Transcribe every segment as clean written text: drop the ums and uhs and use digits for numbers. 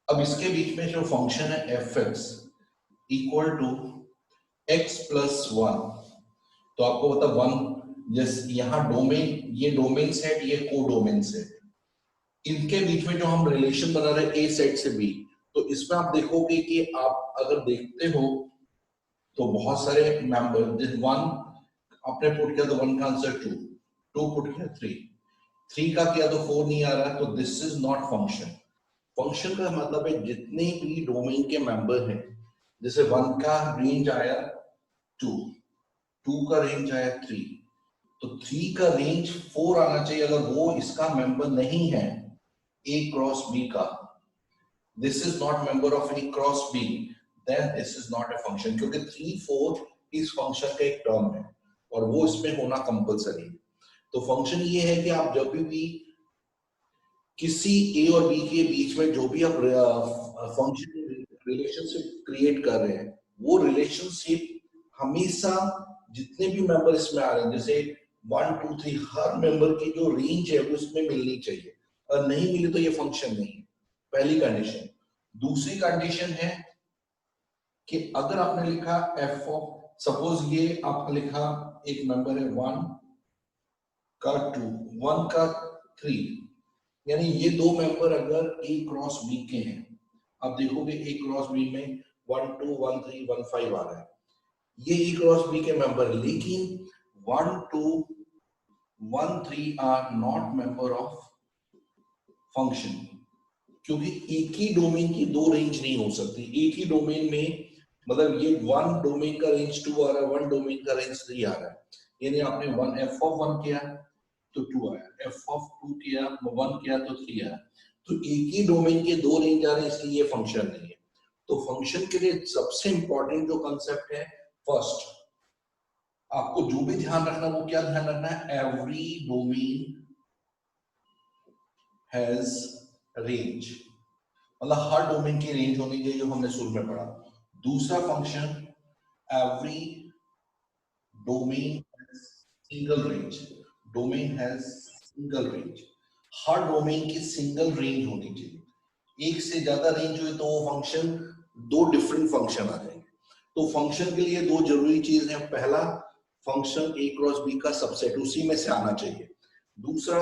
अब इसके बीच में जो फंक्शन है f x equal to x plus one, तो आपको पता वन जैसे यहाँ डोमेन, ये डोमेन सेट, ये को डोमेन सेट, इनके बीच में जो हम रिलेशन बना रहे हैं ए सेट से बी, तो इसमें आप देखोगे कि आप अगर देखते हो तो बहुत सारे मेंबर, वन आपने पुट किया तो वन का आंसर टू, टू पुट किया थ्री, थ्री का किया तो फोर नहीं आ रहा, तो this is not function. Function का मतलब है जितने भी डोमेन के मेंबर हैं, जैसे वन का रेंज आया टू, टू का रेंज आया थ्री, तो थ्री का रेंज फोर आना चाहिए। अगर वो इसका मेंबर नहीं है ए क्रॉस बी का, this is not member of A cross B, then this is not a function, क्योंकि थ्री फोर इस फंक्शन का एक टर्म है और वो इसमें होना कंपलसरी है। तो फंक्शन ये है कि आप जब भी किसी ए और बी के बीच में जो भी आप फंक्शन रिलेशनशिप क्रिएट कर रहे हैं, वो रिलेशनशिप हमेशा जितने भी मेंबर इसमें आ रहे हैं, जैसे वन टू थ्री, हर मेंबर की जो रेंज है वो इसमें मिलनी चाहिए, और नहीं मिली तो ये फंक्शन नहीं है, पहली कंडीशन। दूसरी कंडीशन है कि अगर आपने लिखा एफ ऑफ, सपोज ये आपने लिखा एक मेंबर है वन का टू, वन का थ्री, यानी ये दो मेंबर अगर ए क्रॉस बी के हैं, आप देखोगे ए क्रॉस बी में one two one three one five आ रहा है, ये ए क्रॉस बी के मेंबर, लेकिन one two one three are not member of function, क्योंकि एक ही डोमेन की दो रेंज नहीं हो सकती। एक ही डोमेन में मतलब ये वन डोमेन का रेंज टू आ रहा है, वन डोमेन का रेंज थ्री आ रहा है, यानी आपने वन एफ ऑफ वन किया तो टू आया, एफ ऑफ टू किया वन किया तो थ्री आया, तो एक ही डोमेन के दो रेंज आ रहे हैं, इसलिए ये फंक्शन नहीं है। तो फंक्शन के लिए सबसे इंपॉर्टेंट जो कंसेप्ट है, फर्स्ट आपको जो भी ध्यान रखना, वो क्या ध्यान रखना है, एवरी डोमेन हैज रेंज, मतलब हर डोमेन की रेंज होनी चाहिए, जो हमने शुरू में पढ़ा। दूसरा function, every domain single range, domain has single range, her domain की सिंगल रेंज होनी चाहिए। एक से ज्यादा रेंज हुई तो वो फंक्शन, दो डिफरेंट फंक्शन आ जाएंगे। तो फंक्शन के लिए दो जरूरी चीज है, पहला फंक्शन ए क्रॉस बी का सबसेट उसी में से आना चाहिए, दूसरा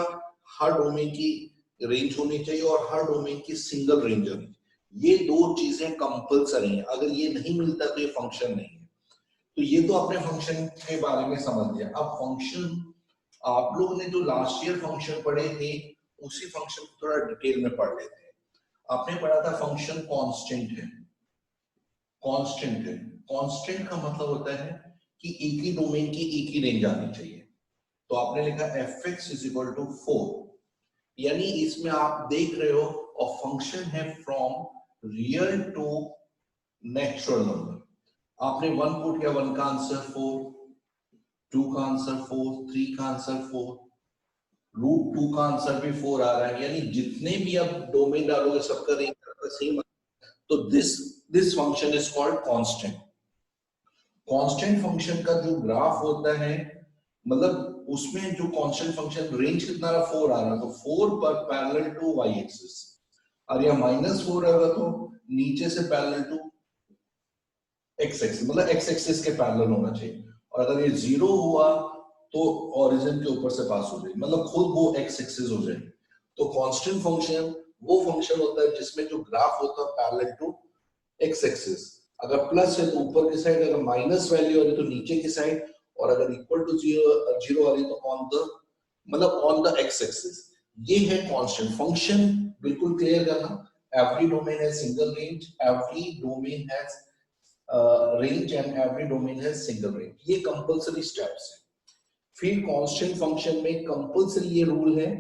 हर डोमेन की रेंज होनी चाहिए और हर डोमेन की सिंगल रेंज होनी चाहिए। ये दो चीजें कंपलसरी हैं, अगर ये नहीं मिलता तो ये फंक्शन नहीं है। तो ये तो आपने फंक्शन के बारे में समझ लिया। अब फंक्शन, आप लोग ने जो लास्ट ईयर फंक्शन पढ़े थे, उसी फंक्शन को थोड़ा डिटेल में पढ़ लेते हैं। आपने पढ़ा था फंक्शन कांस्टेंट है, कांस्टेंट है, कांस्टेंट का मतलब होता है कि एक ही डोमेन की एक ही रेंज आनी चाहिए। तो आपने लिखा f x is equal to four, यानी इसमें आप देख रहे हो और फंक्शन है from real to natural number. आपने वन पुट किया, वन का आंसर फोर, टू का आंसर फोर, थ्री का आंसर फोर, रूट टू का आंसर भी फोर आ रहा है, यानी जितने भी आप डोमेन डालोगे सबका रेंज आपका सेम। तो this function is called constant. Constant function का जो ग्राफ होता है, मतलब उसमें जो कांस्टेंट फंक्शन रेंज कितना रहा, फोर आ रहा, तो फोर पर पैरेलल टू वाई एक्सिस, और यह माइनस फोर आएगा तो नीचे से पैरेलल टू एक्स एक्सिस, मतलब एक्स एक्सिस के पैरेलल होना चाहिए, और अगर ये जीरो हुआ तो ओरिजिन के ऊपर से पास हो जाएगी, मतलब खुद वो एक्स एक्सिस हो जाएगी। तो कांस्टेंट फंक्शन वो फंक्शन होता है जिसमें जो ग्राफ होता है पैरेलल टू एक्स एक्सिस, अगर प्लस है तो ऊपर की साइड, अगर माइनस वैल्यू आ रही तो नीचे की साइड, और अगर इक्वल टू जीरो जीरो आ रही तो ऑन द, मतलब ऑन द एक्स एक्सिस। ये है कांस्टेंट फंक्शन, बिल्कुल क्लियर करना। Every domain has single range, every domain has range and every domain has single range, ये कंपलसरी स्टेप्स है। फिर कांस्टेंट फंक्शन में कंपलसरी ये रूल है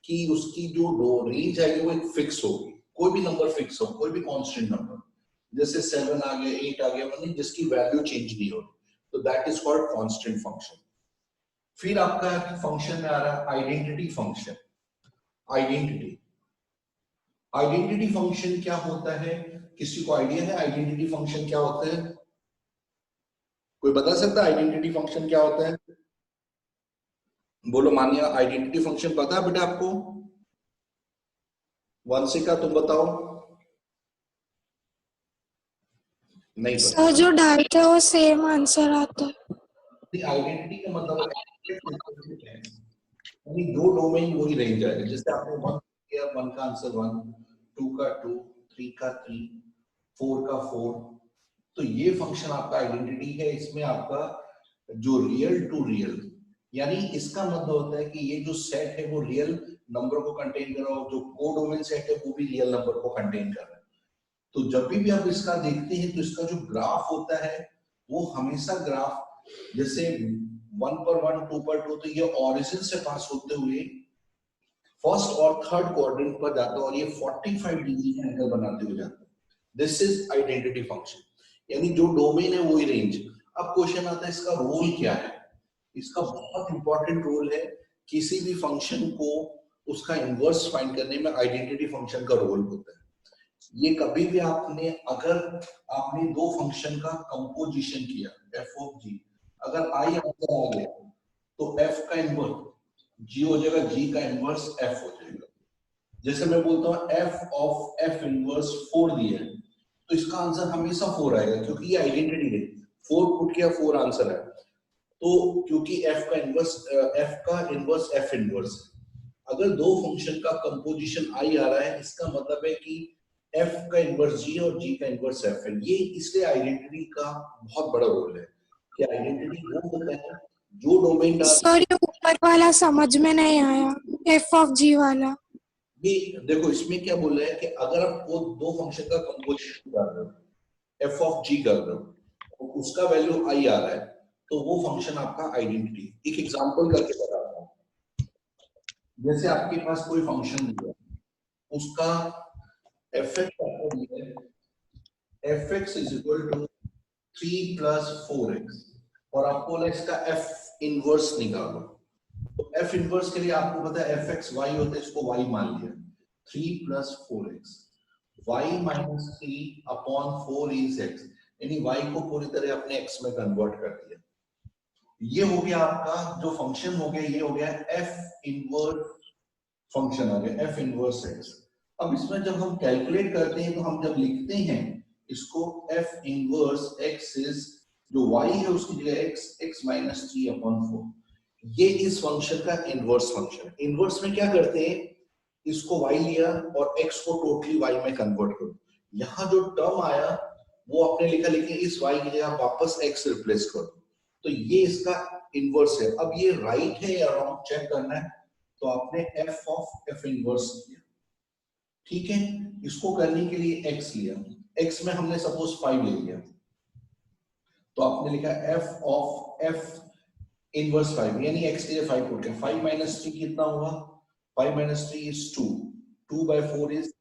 कि उसकी जो रेंज आएगी वो एक फिक्स होगी, कोई भी नंबर फिक्स हो, कोई भी कांस्टेंट नंबर, जैसे 7 आ गया, 8 आ गया, मतलब जिसकी वैल्यू चेंज नहीं हो, तो that is called constant function. फिर आपका फंक्शन में आ रहा है identity function. Identity, identity function क्या होता है, किसी को आइडिया है आइडेंटिटी फंक्शन क्या होता है? कोई बता सकता है आइडेंटिटी फंक्शन क्या होता है? बोलो मान्या, आइडेंटिटी फंक्शन पता है बेटा आपको? वंशिका तुम बताओ। नहीं पता। सर जो डालते हैं वो सेम आंसर आता है। आइडेंटिटी का मतलब यानी दो डोमेन वही रेंज आएगा। जैसे आपने वन किया, वन का आंसर वन, टू का टू, थ्री का थ्री, फोर का फोर, तो ये फंक्शन आपका आइडेंटिटी है। इसमें आपका जो रियल टू रियल, यानी इसका मतलब होता है कि ये जो सेट है वो रियल नंबर को कंटेन कर रहा हो, जो कोडोमेन सेट है वो भी रियल नंबर को कंटेन कर रहा है। तो जब भी आप इसका देखते हैं तो इसका जो ग्राफ होता है वो हमेशा ग्राफ, जैसे वन पर वन, टू पर टू, तो ये ओरिजिन से पास होते हुए फर्स्ट और थर्ड क्वाड्रेंट पर जाता है और ये 45 डिग्री का एंगल बनाते हुए जाता है। दिस इज आइडेंटिटी फंक्शन, यानी जो डोमेन है वही रेंज। अब क्वेश्चन आता है इसका रोल क्या है? इसका बहुत इंपॉर्टेंट रोल है। किसी भी फंक्शन को उसका इनवर्स फाइंड करने में आइडेंटिटी फंक्शन का रोल होता है। ये कभी भी आपने, अगर आपने दो फंक्शन का कंपोजिशन किया एफ ऑफ जी, अगर आई आंसर आ गया तो एफ का इनवर्स जी हो जाएगा, जी का इनवर्स एफ हो जाएगा। जैसे मैं बोलता हूँ एफ ऑफ एफ इनवर्स 4 दिया है तो इसका आंसर हमेशा 4 आएगा, क्योंकि ये आइडेंटिटी है। 4 पुट किया 4 आंसर है। तो क्योंकि एफ का इनवर्स एफ इनवर्स है। अगर दो फंक्शन का कंपोजिशन आई आ रहा है, इसका मतलब है कि एफ का इनवर्स जी और जी का इनवर्स एफ है। ये इसलिए आइडेंटिटी का बहुत बड़ा रोल है कि आइडेंटिटी वो होता है जो डोमेन डाल। सर ये ऊपर वाला समझ में नहीं आया, एफ ऑफ जी वाला। ये देखो इसमें क्या बोल रहा है कि अगर आप वो दो फंक्शन का कंपोजिशन कर रहे हो, एफ ऑफ जी कर रहे हो, तो उसका वैल्यू आई आ रहा है, तो वो फंक्शन आपका आइडेंटिटी। एक एग्जांपल करके बताता हूँ। जैसे आपके पास कोई फंक्शन दिया, उसका एफ एक्स आपको दिया है, f x is equal to 3 plus 4x, और आपको बोला इसका एफ इनवर्स निकालो। तो एफ इनवर्स के लिए आपको पता है एफ एक्स वाई होता है, इसको वाई मान लिया। 3 plus 4x, y minus 3 upon 4 is x, यानी y को पूरी तरह अपने x में कन्वर्ट कर दिया। ये हो गया आपका जो फंक्शन हो गया, ये हो गया f इनवर्स फंक्शन आ गया, f इनवर्स x। अब इसमें जब हम कैलकुलेट करते हैं तो हम जब लिखते हैं इसको f इनवर्स x इज, जो y है उसकी जगह x माइनस 3 अपॉन 4। ये इस फंक्शन का इनवर्स फंक्शन। इनवर्स में क्या करते हैं, इसको y लिया और x को टोटली y में कन्वर्ट करो। यहाँ जो टर्म आया वो आपने लिखा, लेकिन इस y की जगह वापस x रिप्लेस करो, तो ये इसका इनवर्स है। अब ये राइट है या रॉन्ग चेक करना है, तो आपने f ऑफ f इनवर्स लिया, ठीक है। इसको करने के लिए x लिया, x में हमने सपोज 5 ले लिया, तो आपने लिखा f ऑफ f इनवर्स 5, यानी x के लिए 5 पुट किया। 5 माइनस 3 कितना हुआ, 5 माइनस 3 इज 2, 2 by 4 इज,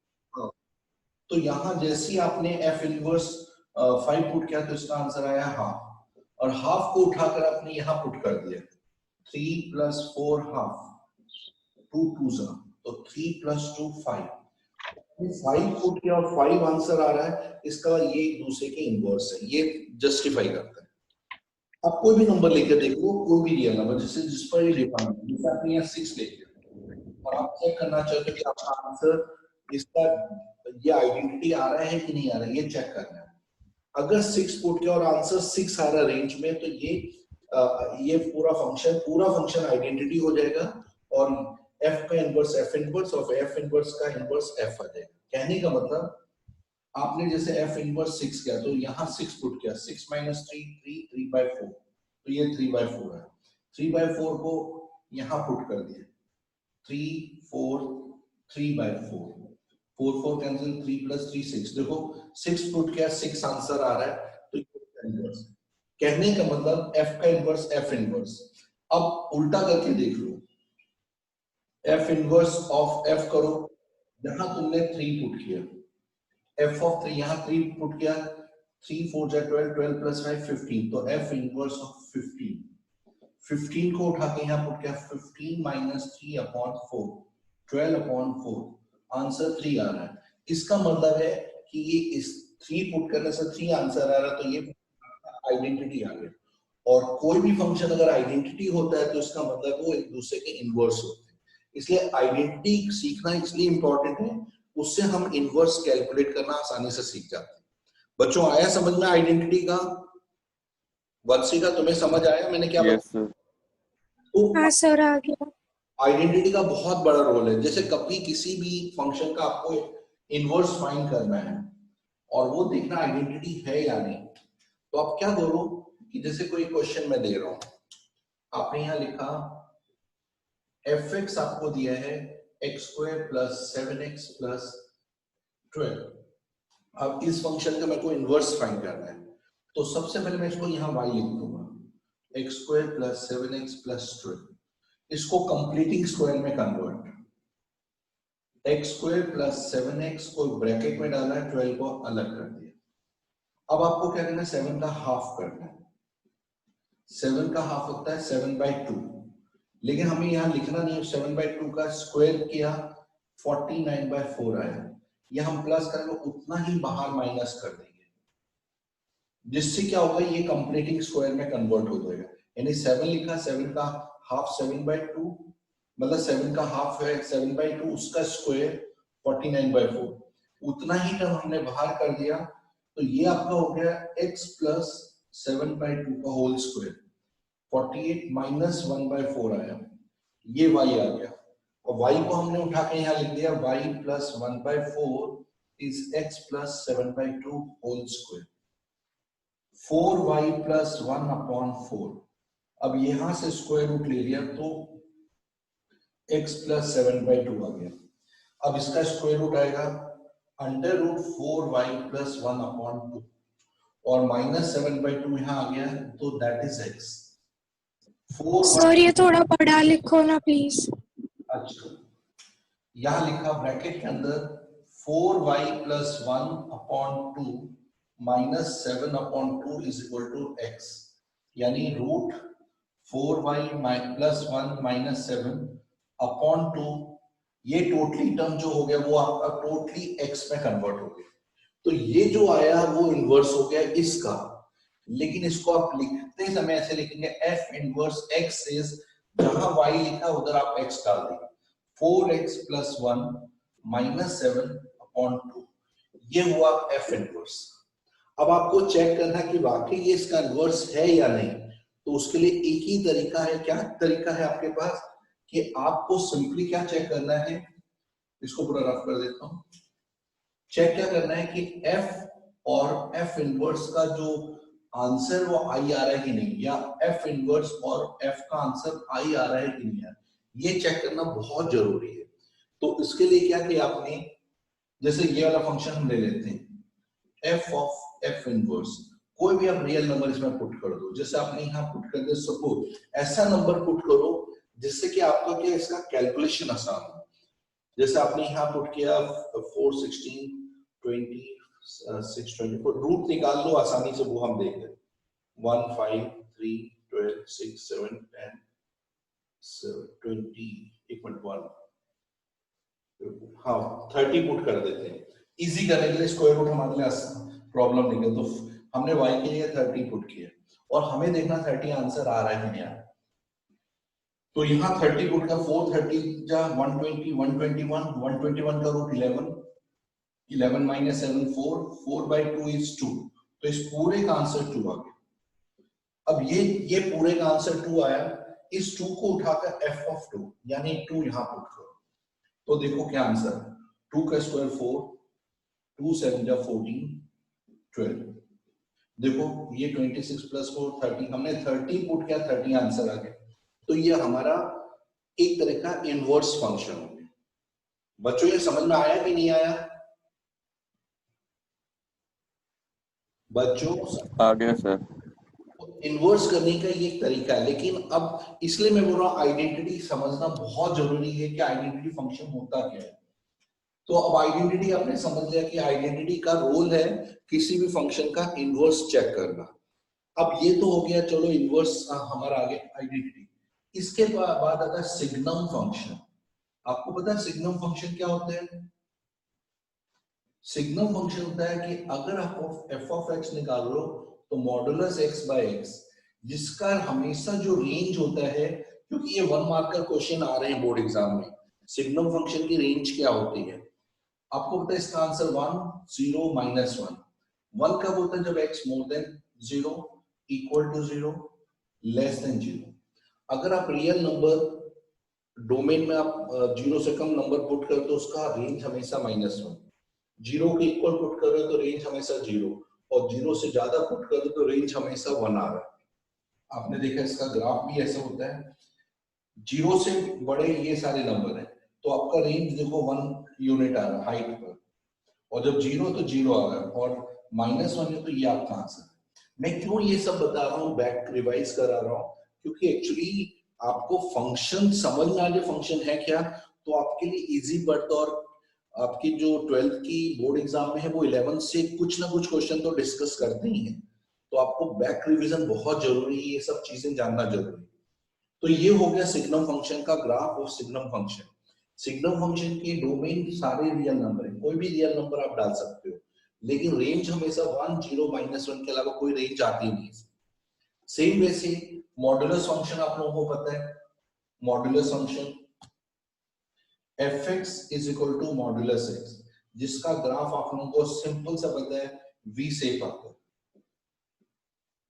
तो यहां जैसे ही आपने f इनवर्स 5 पुट किया तो इसका आंसर आया हाफ, और हाफ को उठाकर आपने यहां पुट कर दिया। 3 प्लस 4 हाफ, 2 2 जा, तो 3 प्लस 2 5, 5 पुट किया और 5 आंसर आ रहा है। इसका ये एक दूसरे के इनवर्स है, ये जस्टिफाई करता है। अब कोई भी नंबर लेकर देखो, कोई भी रियल नंबर, जैसे जिस पर ये डिफाइन है, जैसे आपने यहाँ 6 ले लिया और आप चेक करना चाहते हो कि आपका आंसर, इसका ये आइडेंटिटी आ रहा है कि नहीं आ रहा है, ये चेक करना है। अगर 6 पुट किया और आंसर 6 आ रहा है रेंज में, तो ये पूरा फंक्शन आइडेंटिटी हो जाएगा, और f का इनवर्स f इनवर्स और f इनवर्स का इनवर्स f आ जाएगा। कहने का मतलब आपने जैसे f इनवर्स 6 किया तो यहाँ 6 पुट किया, 6 माइनस 3 by 4, तो ये 3 by 4 है। 3 by 4 को यहाँ पुट कर दिया, 3 4 3 by 4, 4 4 कैंसिल, 3 प्लस 3 6, देखो 6 पुट किया 6 आंसर आ रहा है, तो ये इनवर्स। कहने का मतलब f का इनवर्स f इनवर्स। अब उल्टा करके देख लो, f इनवर्स ऑफ f करो, यहां तुमने 3 पुट किया, f ऑफ 3 यहां 3 पुट किया, 3 4 जा 12, 12 प्लस 5 15, तो f इनवर्स ऑफ 15, 15 को उठा के यहाँ पुट किया, 15 माइनस 3 अपॉन 4, 12 अपॉन 4, आंसर 3 आ रहा है। इसका मतलब है कि ये इस 3 पुट करने से 3 आंसर आ रहा है, तो ये आइडेंटिटी आ गया। और कोई भी फंक्शन अगर आइडेंटिटी होता है तो इसका मतलब वो एक दूसरे के इनवर्स होते हैं। इसलिए आइडेंटिटी सीखना इसलिए इंपॉर्टेंट है, उससे हम इनवर्स कैलकुलेट करना आसानी से सीख जाते हैं। बच्चों आया समझ में आइडेंटिटी का? वंशिका तुम्हें समझ आया मैंने क्या यस बताया? सर। तो हाँ सर आ गया। आइडेंटिटी का बहुत बड़ा रोल है। जैसे कभी किसी भी फंक्शन का आपको इनवर्स फाइंड करना है और वो देखना आइडेंटिटी है या नहीं, तो आप क्या करो कि जैसे कोई क्वेश्चन मैं दे रहा हूं, आपने यहां लिखा fx आपको दिया है x² + 7x + 12। अब इस फंक्शन का मेरे को इनवर्स फाइंड करना है, तो सबसे पहले मैं इसको यहाँ y लिख दूंगा, x² + 7x + 12। इसको कंप्लीटिंग स्क्वायर में कन्वर्ट, x² + 7x को ब्रैकेट में डाला है, 12 को अलग कर दिया। अब आपको क्या करना है, 7 का हाफ करना है। 7 का हाफ होता है 7/2, लेकिन हमें यहाँ लिखना नहीं है। 7/2 का स्क्वायर किया 49/4 आया, ये हम प्लस करेंगे उतना ही बाहर माइनस कर देंगे, जिससे क्या होगा ये कंप्लीटिंग स्क्वायर में कन्वर्ट हो जाएगा। यानी 7 लिखा, 7 का हाफ 7/2, मतलब 7 का हाफ है 7/2, उसका स्क्वायर 49/4, उतना ही टर्म हमने बाहर कर दिया, तो ये आपका हो गया x + 7/2 का होल स्क्वायर, 48 - 1/4 आया, ये y आ गया। और y को हमने उठा के यहाँ लिख दिया, y + 1/4 is x + 7/2 whole square, 4y + 1/4। अब यहां से स्क्वायर रूट ले लिया तो x + 7/2 आ गया। अब इसका स्क्वायर रूट आएगा √4y + 1/2 और -7/2 यहाँ आ गया, तो that is x। 4y, sir ये थोड़ा बड़ा लिखो ना प्लीज। अच्छा यहाँ लिखा ब्रैकेट के अंदर 4y + 1/2 -7/2 = x, यानी √4y + 1 - 7/2, ये टोटली टर्म जो हो गया वो आपका टोटली x में कन्वर्ट हो गया। तो ये जो आया वो इनवर्स हो गया इसका, लेकिन इसको आप लिखते समय ऐसे लिखेंगे f इनवर्स x इज, जहां y लिखा उधर आप x डाल देंगे, 4x + 1 - 7/2, ये हुआ f इनवर्स। अब आपको चेक करना है कि वाकई ये इसका इनवर्स है या नहीं, तो उसके लिए एक ही तरीका है। क्या तरीका है आपके पास कि आपको सिंपली क्या चेक करना है, इसको पूरा रफ कर देता हूं। चेक क्या करना है कि f और f इनवर्स का जो आंसर वो i आ रहा है कि नहीं, या f इनवर्स और f का आंसर i आ रहा है कि नहीं, ये चेक करना बहुत जरूरी है। तो इसके लिए क्या किया आपने, जैसे ये वाला फंक्शन हम ले लेते हैं f of f इनवर्स, कोई भी आप रियल नंबर इसमें पुट कर दो, जैसे आपने यहाँ पुट कर दिया, सपोज ऐसा नंबर पुट करो जिससे कि आपका क्या इसका कैलकुलेशन आसान हो। जैसे आपने यहाँ पुट किया 4, 16, 20, 6, 24, रूट निकाल लो आसानी से, वो हम देख लें 1, 5, 3, 12, 6, 7, 10, 20, 1, हाँ 30 पुट कर देते हैं इजी करने के लिए। स्क्वायर रूट हमारे लिए प्रॉब्लम नहीं है, तो हमने y के लिए 30 पुट किया और हमें देखना 30 आंसर आ रहा है कि नहीं। तो यहाँ 30 पुट का 4 30 जा 120, 121, 121 का रूट 11, 11 - 7 4, 4/2 is 2, तो इस पूरे का आंसर 2 आ गया। अब ये पूरे का आंसर 2 आया, इस 2 को उठाकर f of 2 यानी 2 यहाँ पुट करो, तो देखो क्या आंसर है, 2 का स्क्वायर 4, 2 7 जा 14, 12, देखो ये 26 + 4 30, हमने 30 पुट किया 30 आंसर आ गया। तो ये हमारा एक तरह का इनवर्स फंक्शन हो गया। बच्चों ये समझ में आया कि नहीं आया? बच्चों आ गया सर। इनवर्स करने का ये एक तरीका है, लेकिन अब इसलिए मैं बोल रहा हूँ आइडेंटिटी समझना बहुत जरूरी है कि आइडेंटिटी फंक्शन होता क्या है। तो अब आइडेंटिटी आपने समझ लिया कि आइडेंटिटी का रोल है किसी भी फंक्शन का इनवर्स चेक करना। अब ये तो हो गया, चलो इनवर्स हमारा आगे आइडेंटिटी। इसके बाद आता है सिग्नम फंक्शन। आपको पता है सिग्नम फंक्शन क्या होता है? सिग्नम फंक्शन होता है कि अगर आप f of x निकाल लो तो मॉडुलस x/x जिसका हमेशा जो रेंज होता है, क्योंकि ये 1 मार्कर क्वेश्चन आ रहे हैं बोर्ड एग्जाम में, सिग्नम फंक्शन की रेंज क्या होती है आपको पता है? इसका आंसर 1 0 -1। 1 कब होता है? जब x more than 0, equal to 0, less than 0। अगर आप रियल नंबर डोमेन में आप 0 से कम नंबर पुट करते हो, उसका रेंज हमेशा -1। 0 के इक्वल पुट कर रहे हो तो रेंज हमेशा 0, और 0 से ज्यादा पुट कर रहे हो तो रेंज हमेशा 1 आ रहा है। आपने देखा इसका ग्राफ भी ऐसा होता है, 0 से बड़े ये सारे नंबर है तो आपका रेंज देखो 1 यूनिट आ रहा है हाइट पर, और जब 0 तो 0 आ रहा है, और -1 है तो ये आपका आंसर है। मैं क्यों ये सब बता रहा हूँ, बैक रिवाइज करा रहा हूँ, क्योंकि एक्चुअली आपको फंक्शन समझ में आ जाए फंक्शन है क्या, तो आपके लिए इजी पड़ता। और आपकी जो 12th की बोर्ड एग्जाम में है वो 11th से कुछ ना कुछ क्वेश्चन तो डिस्कस करते ही हैं, तो आपको बैक रिवीजन बहुत जरूरी है, ये सब चीजें जानना जरूरी है। तो ये हो गया सिग्नम फंक्शन का ग्राफ और सिग्नम फंक्शन। सिग्नम फंक्शन के डोमेन सारे रियल नंबर है, कोई भी रियल नंबर आप डाल सकते हो, लेकिन रेंज हमेशा 1 0 -1 के अलावा कोई रेंज आती नहीं है। सेम वैसे मॉडुलस फंक्शन आप लोगों को पता है, modulus function fx is equal to modulus x, जिसका ग्राफ आप लोगों को सिंपल सा पता है, v से आता है।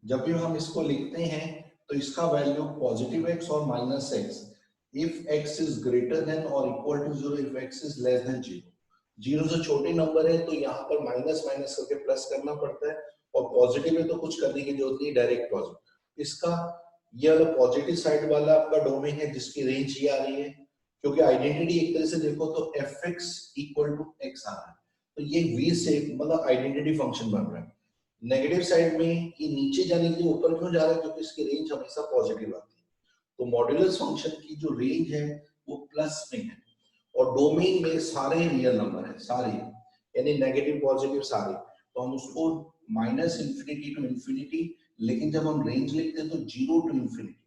जब भी हम इसको लिखते हैं तो इसका वैल्यू पॉजिटिव x और minus x, if x is greater than और equal to 0, if x is less than 0। 0 से छोटे नंबर है तो यहाँ पर माइनस माइनस करके प्लस करना पड़ता है, और पॉजिटिव है तो कुछ करने की जरूरत नहीं, डायरेक्ट पॉजिटिव। इसका ये वाला पॉजिटिव साइड वाला आपका डोमेन है जिसकी रेंज ये आ रही है, क्योंकि आइडेंटिटी एक तरह से देखो तो fx इक्वल टू x आ रहा है, तो ये v से मतलब आइडेंटिटी फंक्शन बन रहा है। नेगेटिव साइड में ये नीचे जाने के लिए ऊपर क्यों जा रहा है, क्योंकि इसकी रेंज हमेशा पॉजिटिव आती है। तो मॉड्यूलस फंक्शन की जो रेंज है वो प्लस में है, और डोमेन में सारे रियल नंबर है, सारे यानी नेगेटिव पॉजिटिव सारे, तो हम उसको माइनस इंफिनिटी टू इंफिनिटी, लेकिन जब हम रेंज लिखते हैं तो 0 टू इंफिनिटी,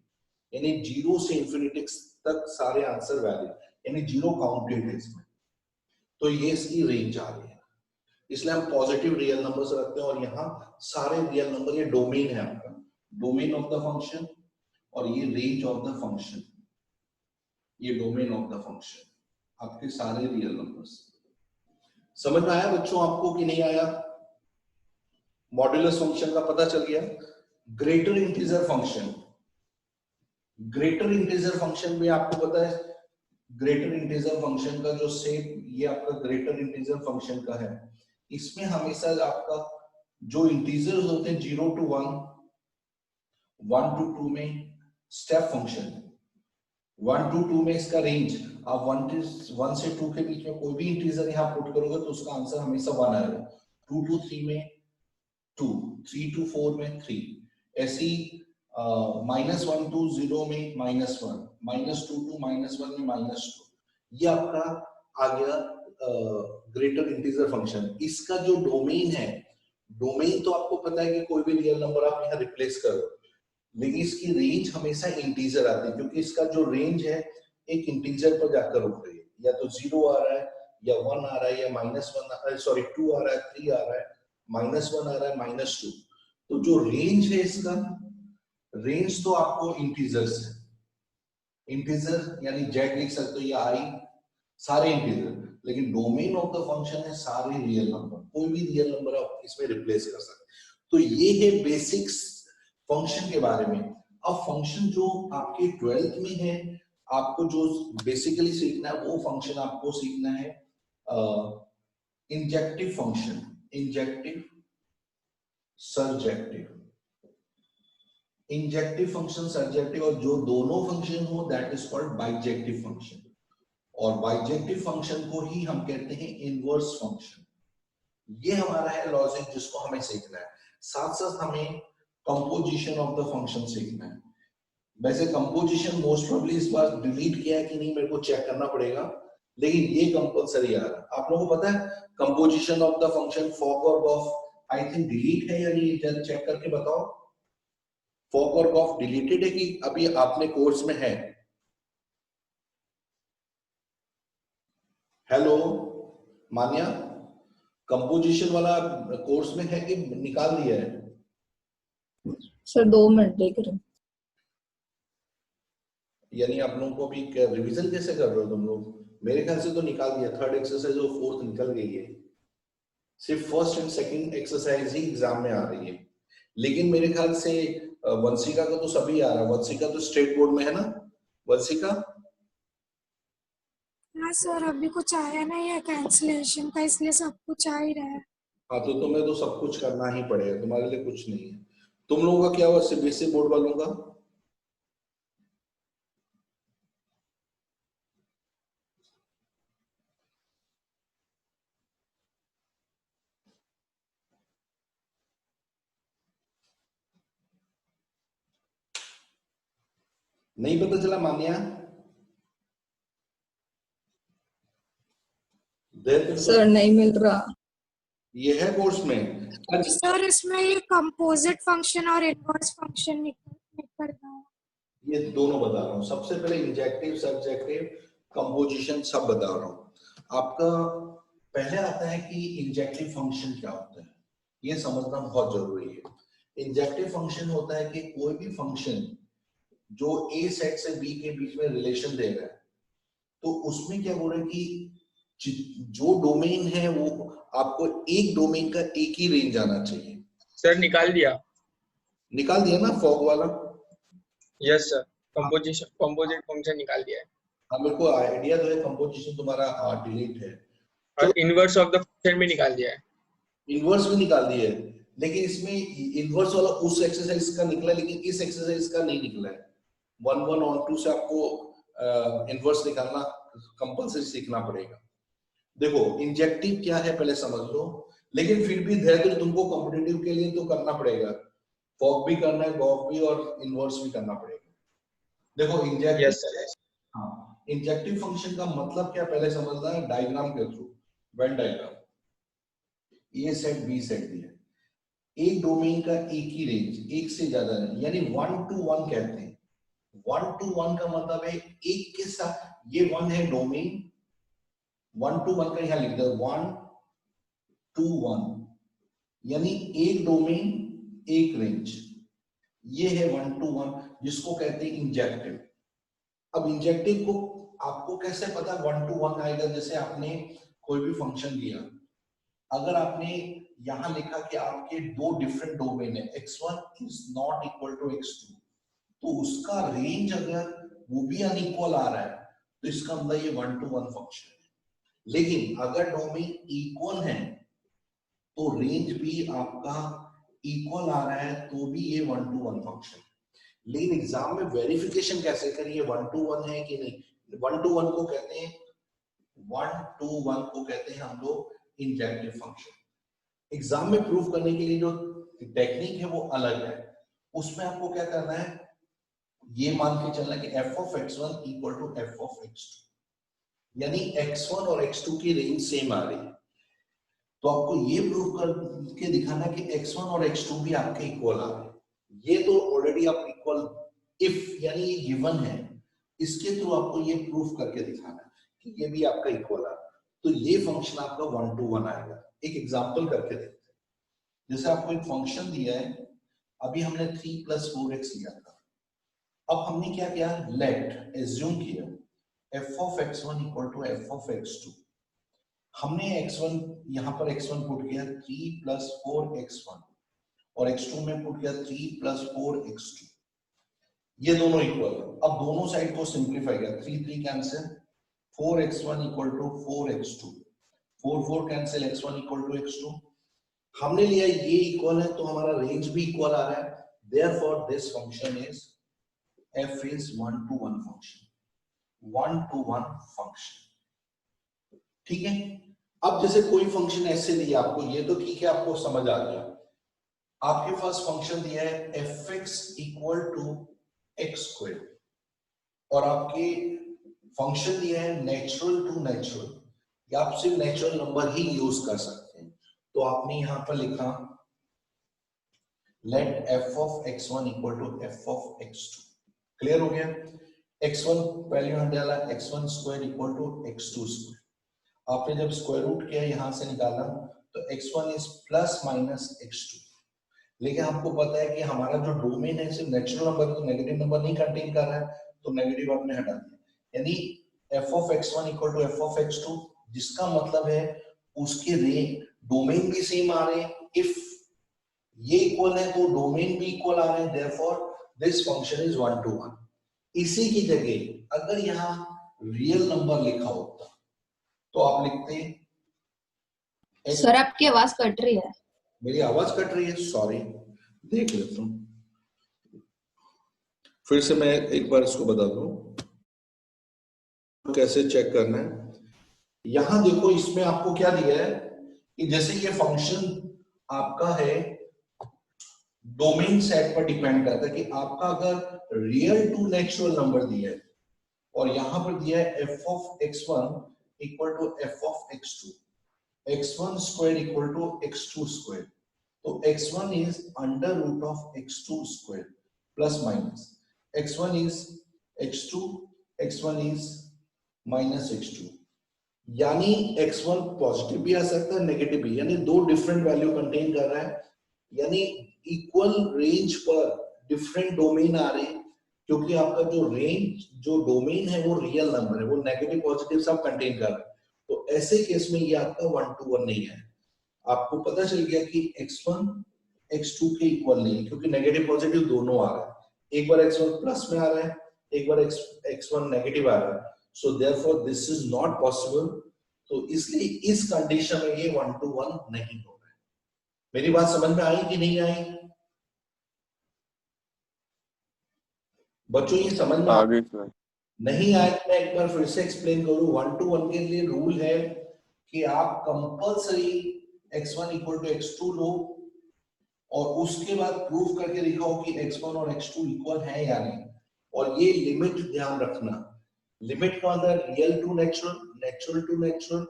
यानी 0 से इंफिनिटी तक सारे आंसर वैलिड, यानी 0 काउंटेड है इसमें, तो ये इसकी रेंज आ रही है। इसलिए हम पॉजिटिव रियल नंबर्स रखते हैं, और यहाँ सारे रियल नंबर, ये डोमेन है आपका, डोमेन ऑफ द फंक्शन, और ये रेंज ऑफ द फंक्शन, ये डोमेन ऑफ द फंक्शन, आपके सारे रियल नंबर्स। समझ में आया बच्चों आपको कि नहीं आया? मॉड्यूलस फंक्शन का पता चल गया। Greater integer function, greater integer function में आपको पता है, ग्रेटर इंटीजर फंक्शन का जो शेप ये आपका ग्रेटर इंटीजर फंक्शन का है, इसमें हमेशा आपका जो इंटीजर्स होते हैं 0 to 1, 1 to 2 में स्टेप फंक्शन, 1 to 2 में इसका रेंज, आप 1 से 2 के बीच में कोई भी इंटीजर यहाँ पुट करोगे तो उसका आंसर हमेशा 1 आएगा। 2 to 3 में 2, 3 to 4 में 3, ऐसी -1 to 0 में -1, -2 to -1 में -2, ये आपका आ गया ग्रेटर इंटीजर फंक्शन। इसका जो डोमेन है, डोमेन तो आपको पता है कि कोई भी रियल नंबर आप यहाँ रिप्लेस करो, लेकिन इसकी रेंज हमेशा इंटीजर आती है, क्योंकि इसका जो रेंज है एक इंटीजर पर जाकर रुक रही है, या तो 0 आ रहा है, या 1 आ रहा है, या -1 सॉरी 2 आ रहा है, 3 आ रहा है, -1 आ रहा है, -2। तो जो रेंज है इसका, रेंज तो आपको इंटीजर्स है, इंटीजर यानी जेड लिख सकते हो या आई, सारे इंटीजर, लेकिन डोमेन ऑफ द फंक्शन है सारे रियल नंबर, कोई भी रियल नंबर आप इसमें रिप्लेस कर सकते। तो ये है बेसिक्स फंक्शन के बारे में। अब फंक्शन जो आपके 12th में है, आपको जो बेसिकली सीखना है वो फंक्शन आपको सीखना है injective function, injective, surjective, injective function, surjective, और जो दोनों फंक्शन हो that is called bijective function, और बाइजेक्टिव फंक्शन को ही हम कहते हैं इनवर्स फंक्शन। ये हमारा है लॉजिक जिसको हमें सीखना है, साथ साथ हमें कंपोजिशन ऑफ द फंक्शन सीखना है। वैसे कंपोजिशन मोस्ट प्रोबब्ली इस बार डिलीट किया है कि नहीं मेरे को चेक करना पड़ेगा, लेकिन ये कंपलसरी आ रहा है। आप लोगों को पता है कंपोजिशन ऑफ द फंक्शन फॉक और गॉफ आई थिंक डिलीट है या नहीं, जरा चेक करके बताओ। फॉक और गॉफ डिलीटेड है कि अभी आपने कोर्स में है? हेलो मान्या, कंपोजिशन वाला कोर्स में है कि निकाल दिया है? सर 2 मिनट देख रहे हैं। यानी आप लोगों को भी रिवीजन कैसे कर रहे हो तुम लोग? मेरे ख्याल से तो निकाल दिया, थर्ड एक्सरसाइज और फोर्थ निकल गई है, सिर्फ first and second exercise he exam में आ रही है। लेकिन मेरे ख्याल से वंशिका का तो सभी आ रहा है, वंशिका तो स्टेट बोर्ड में है ना वंशिका? हाँ सर, अभी कुछ आया नहीं है कैंसिलेशन का, इसलिए सब कुछ आ ही रहा है। हाँ तो तुम्हें तो सब कुछ करना ही पड़ेगा, तुम्हारे लिए कुछ नहीं है। तुम लोगों का क्या हुआ सीबीएसई बोर्ड वालों का? नहीं पता चला मान्या? सर नहीं मिल रहा। ये है कोर्स में? सर इसमें ये कंपोजिट फंक्शन और इनवर्स फंक्शन निकल रहा है। ये दोनों बता रहा हूँ, सबसे पहले इंजेक्टिव सब्जेक्टिव कंपोजिशन सब बता रहा हूँ आपका। पहले आता है कि इंजेक्टिव फंक्शन क्या होता है, ये समझना बहुत जरूरी है। इंजेक्टिव फंक्शन होता है कि कोई भी फंक्शन जो ए सेट से बी के बीच में रिलेशन दे रहा है, तो उसमें क्या बोल रहे हैं कि जो डोमेन है वो आपको एक डोमेन का एक ही रेंज आना चाहिए। सर निकाल दिया। निकाल दिया ना फॉग वाला? यस सर, कंपोजिट फंक्शन निकाल दिया है। हाँ मेरे को आइडिया तो है, कंपोजिशन तुम्हारा डिलीट है और इनवर्स ऑफ द फंक्शन भी निकाल दिया है। इनवर्स भी निकाल दिए, लेकिन इसमें इनवर्स वाला उस एक्सरसाइज का निकला, लेकिन इस एक्सरसाइज का नहीं निकला है। 1 1 और 2 से आपको इनवर्स निकालना कंपल्सरी सीखना पड़ेगा। देखो इंजेक्टिव क्या है पहले समझ लो, लेकिन फिर भी धैर्य तुमको कॉम्पिटिटिव के लिए तो करना पड़ेगा, फॉग भी करना है, गॉग भी और इनवर्स भी करना पड़ेगा। देखो इंजेक्टिव, यस सर। हाँ इंजेक्टिव फंक्शन का मतलब क्या पहले समझना है, डायग्राम के थ्रू, वेन डायग्राम। ए सेट बी सेट दिया, एक डोमेन का एक ही रेंज, एक से ज्यादा नहीं, यानी 1 to 1 कहते हैं। 1 to 1 का मतलब है एक के साथ, ये 1 है डोमेन, 1 to 1 का यहां लिख दो 1 to 1, यानी एक डोमेन एक रेंज, ये है 1 to 1 जिसको कहते हैं इंजेक्टिव। अब इंजेक्टिव को आपको कैसे पता 1 to 1 आएगा? जैसे आपने कोई भी फंक्शन दिया, अगर आपने यहां लिखा कि आपके दो डिफरेंट डोमेन है, x1 is not equal to x2, तो उसका रेंज अगर वो भी अनइक्वल आ रहा है तो इसका मतलब ये 1 to 1 फंक्शन है। लेकिन अगर डोमेन इक्वल है तो रेंज भी आपका इक्वल आ रहा है तो भी ये 1 to 1 फंक्शन। लेकिन एग्जाम में वेरिफिकेशन कैसे करिए 1 to 1 है कि नहीं? 1 to 1 को कहते हैं, 1 to 1 को कहते हैं हम लोग इंजेक्टिव फंक्शन। एग्जाम में प्रूफ करने के लिए जो टेक्निक है वो अलग है, उसमें आपको क्या करना है, ये मान के चलना कि f of x1 equal to f of x2, यानी x1 और x2 की रेंज सेम आ रही है, तो आपको ये प्रूफ करके दिखाना कि x1 और x2 भी आपके इक्वल आ रहे हैं। ये तो ऑलरेडी आप इक्वल, इफ यानी ये गिवन है, इसके थ्रू आपको ये प्रूफ करके दिखाना कि ये भी आपका इक्वल आ रहा है, तो ये फंक्शन आपका 1 to 1 आएगा। एक एग्जांपल करके देखते हैं, जैसे आपको एक फंक्शन दिया है, अभी हमने 3 + 4x लिया था, अब हमने क्या किया, लेट एज्यूम किया f of x1 equal to f of x2, हमने x1 यहां पर x1 पुट किया 3 + 4x1 और x2 में पुट किया 3 + 4x2, ये दोनों इक्वल है। अब दोनों साइड को सिंप्लीफाई किया, 3 3 cancel, 4x1 equal to 4x2, 4 4 cancel, x1 equal to x2, हमने लिया ये इक्वल है तो हमारा रेंज भी इक्वल आ रहा है, therefore this function is f is 1 to 1 function, 1 to 1 function, ठीक है। अब जैसे कोई फंक्शन ऐसे दिया आपको, ये तो ठीक है आपको समझ आ गया, आपके पास फंक्शन दिया है fx इक्वल टू x², और आपके फंक्शन दिया है नेचुरल टू नेचुरल, या आप सिर्फ नेचुरल नंबर ही यूज कर सकते हैं, तो आपने यहां पर लिखा let f of x1 equal to f of x2, clear हो गया। x1 वैल्यू हमने डाला, x1² इक्वल टू x2², आपने जब स्क्वायर रूट किया यहां से निकाला तो x1 is plus minus x2, लेकिन आपको पता है कि हमारा जो डोमेन है सिर्फ नेचुरल नंबर तो नेगेटिव नंबर नहीं कंटेन कर रहा है, तो नेगेटिव आपने हटा दिया, यानी f of x1 equal to f of x2, जिसका मतलब है उसके डोमेन भी सेम आ रहे हैं। इफ ये इक्वल है तो डोमेन भी इक्वल आ रहे हैं, therefore this function is 1 to 1। इसी की जगह अगर यहाँ रियल नंबर लिखा होता तो आप लिखते सर आपकी आवाज कट रही है। मेरी आवाज कट रही है, सॉरी, देख लेता हूं, फिर से मैं एक बार इसको बता दूं कैसे चेक करना है। यहां देखो इसमें आपको क्या दिया है कि जैसे ये फंक्शन आपका है डोमेन सेट पर डिपेंड करता है कि आपका अगर रियल टू नेचुरल नंबर दिया है और यहां पर दिया है f of x1 equal to f of x2, x1 square equal to x2 square, तो x1 is under root of x2 square plus minus x1 is x2, x1 is minus x2, यानी x1 positive भी आ सकता है negative भी, यानी दो different value contain कर रहा है, यानी इक्वल रेंज पर डिफरेंट डोमेन आ रहे हैं, क्योंकि आपका जो रेंज जो डोमेन है वो रियल नंबर है, वो नेगेटिव पॉजिटिव सब कंटेन कर रहा है। तो ऐसे केस में ये आपका 1 to 1 नहीं है। आपको पता चल गया कि x1 x2 के इक्वल नहीं है, क्योंकि नेगेटिव पॉजिटिव दोनों आ रहा है, एक बार x1 प्लस में आ रहा है, एक बार x1 नेगेटिव आ रहा है, so therefore this is not possible. तो इसलिए इस कंडीशन में ये 1 to 1 नहीं हो रहा है। मेरी बात समझ में आई कि नहीं आई बच्चों? ये समझ में आगे सर नहीं आया तो मैं एक बार फिर से एक्सप्लेन करूं। 1 to 1 के लिए रूल है कि आप compulsory x1 equal to x2 लो और उसके बाद प्रूफ करके दिखाओ कि x1 और x2 इक्वल है या नहीं, और ये लिमिट ध्यान रखना, लिमिट का अंदर real to natural, natural to natural,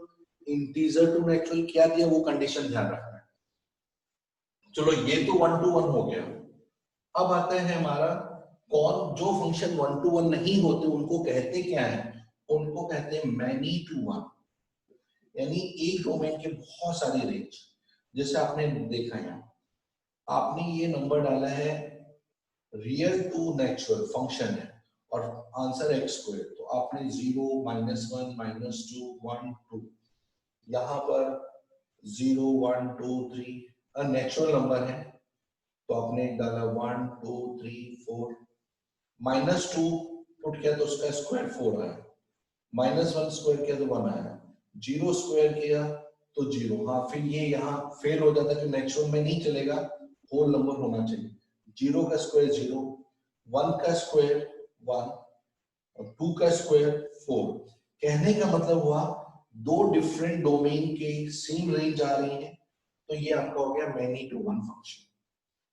integer to natural क्या दिया वो कंडीशन ध्यान रखना है। चलो ये तो 1 to 1 हो गया। अब आता है हमारा कौन जो फंक्शन 1 to 1 नहीं होते उनको कहते क्या है? उनको कहते हैं मैनी टू वन, यानी एक डोमेन के बहुत सारे रेंज। जैसे आपने देखा यहाँ आपने ये नंबर डाला है रियल टू नेचुरल फंक्शन है और आंसर x स्क्वायर, तो आपने 0 -1 -2 1 2, यहाँ पर 0 1 2 3 नेचुरल नंबर है तो आपने डाला 1 2 3 4, -2 पुट किया तो उसका स्क्वायर 4 आया, -1 स्क्वायर किया तो 1 आया, 0 स्क्वायर किया तो 0। हाँ फिर ये यहाँ फेल हो जाता है कि नेचुरल में नहीं चलेगा, होल नंबर होना चाहिए। 0 का स्क्वायर 0, 1 का स्क्वायर 1 और 2 का स्क्वायर 4। कहने का मतलब हुआ दो डिफरेंट डोमेन के सेम रेंज आ रही है, तो ये आपका हो गया मैनी टू वन फंक्शन।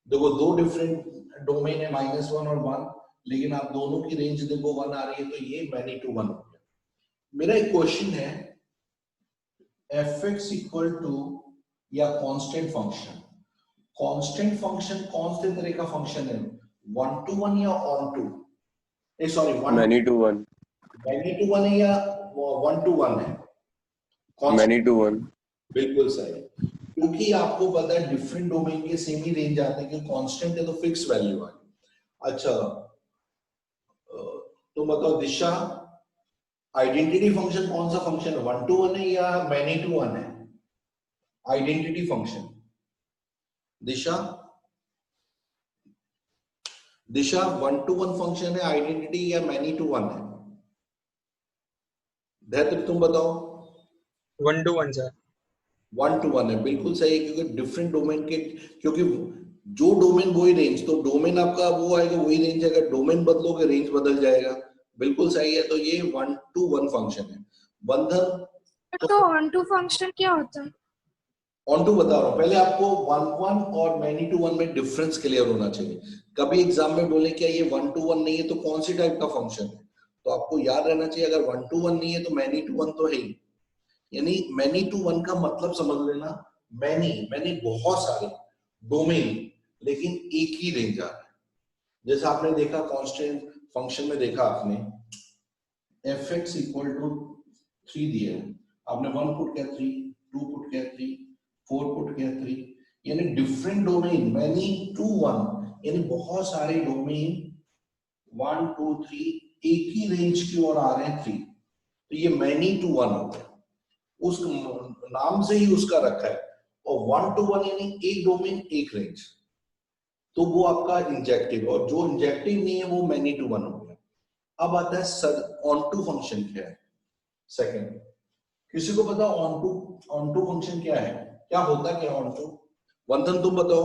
देखो दो डिफरेंट डोमेन है -1 और 1, लेकिन आप दोनों की रेंज देखो 1 आ रही है, तो ये मैनी टू वन हो गया। मेरा एक क्वेश्चन है fx इक्वल टू या कांस्टेंट फंक्शन, कांस्टेंट फंक्शन कौन से तरह का फंक्शन है? 1 to 1 या onto, sorry many to one many to one है या 1 to 1 है? मैनी टू वन बिल्कुल सही, क्योंकि आपको पता है डिफरेंट डोमेन के सेम ही रेंज आते हैं, क्योंकि कांस्टेंट है तो फिक्स वैल्यू आएगी। अच्छा तो बताओ दिशा, आइडेंटिटी फंक्शन कौन सा फंक्शन है? 1 to 1 है या मैनी टू वन है? Identity function Disha, Disha 1 to 1 function है आइडेंटिटी या मैनी टू वन है? धैर्य तुम बताओ। 1 to 1 सर। 1 to 1 है, बिल्कुल सही है, क्योंकि डिफरेंट डोमेन के, क्योंकि जो डोमेन वही रेंज, तो डोमेन आपका वो आएगा वही रेंज, अगर डोमेन बदलोगे रेंज बदल जाएगा। बिल्कुल सही है, तो ये 1 to 1 फंक्शन है। बंधन तो ऑन टू फंक्शन क्या होता है? ऑन टू बता रहा हूं, पहले आपको 1 1 और मैनी टू वन में डिफरेंस क्लियर होना चाहिए। कभी एग्जाम में बोले क्या ये 1 to 1 नहीं है तो कौन सी टाइप का फंक्शन है, तो आपको याद रहना चाहिए अगर 1 to 1 नहीं है तो मैनी टू वन तो है ही, यानी मैनी टू वन का मतलब समझ लेना, मैनी मैनी बहुत सारे डोमेन लेकिन एक ही रेंज आ रहा है। जैसे आपने देखा कांस्टेंट फंक्शन में देखा आपने fx इक्वल टू 3 दिया है, आपने 1 पुट किया 3, 2 पुट किया 3, 4 पुट किया 3, यानी different domain, many to one, यानी बहुत सारे डोमेन 1 2 3 एक ही रेंज की ओर आ रहे हैं 3, तो ये मैनी टू वन हो गया, उस नाम से ही उसका रखा है। और 1 to 1 यानी एक डोमेन एक रेंज, तो वो आपका इंजेक्टिव, और जो इंजेक्टिव नहीं है वो मैनी टू वन हो गया। अब आता है ऑन टू फंक्शन क्या है। सेकंड, किसी को पता ऑन टू फंक्शन क्या है, क्या होता क्या ऑन टू? वंदन तुम बताओ,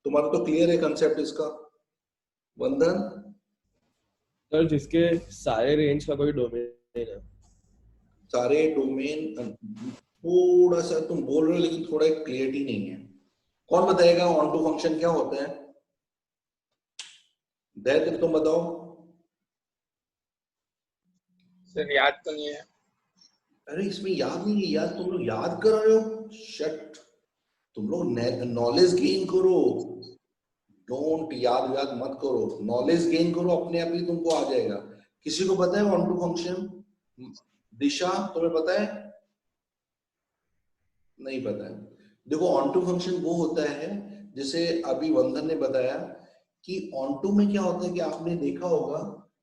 तुम्हारा तो क्लियर है कंसेप्ट इसका। वंदन, सर जिसके सारे रेंज का कोई डोमेन है। सारे डोमेन, थोड़ा सा तुम बोल रहे हो लेकिन थोड़ा क्लियरिटी नहीं है। कौन बताएगा ऑन टू फंक्शन क्या होता है? दैत तुम बताओ। सर याद तो नहीं है। अरे इसमें याद नहीं है यार, तुम लोग याद कर रहे हो, शट, तुम लोग नॉलेज गेन करो, डोंट याद मत करो, नॉलेज गेन करो, अपने आप ही तुमको आ जाएगा। किसी को पता है ऑन टू फंक्शन? दिशा तुम्हें पता है? नहीं पता है। देखो ऑन टू फंक्शन वो होता है, जैसे अभी वंदन ने बताया कि ऑन टू में क्या होता है कि आपने देखा होगा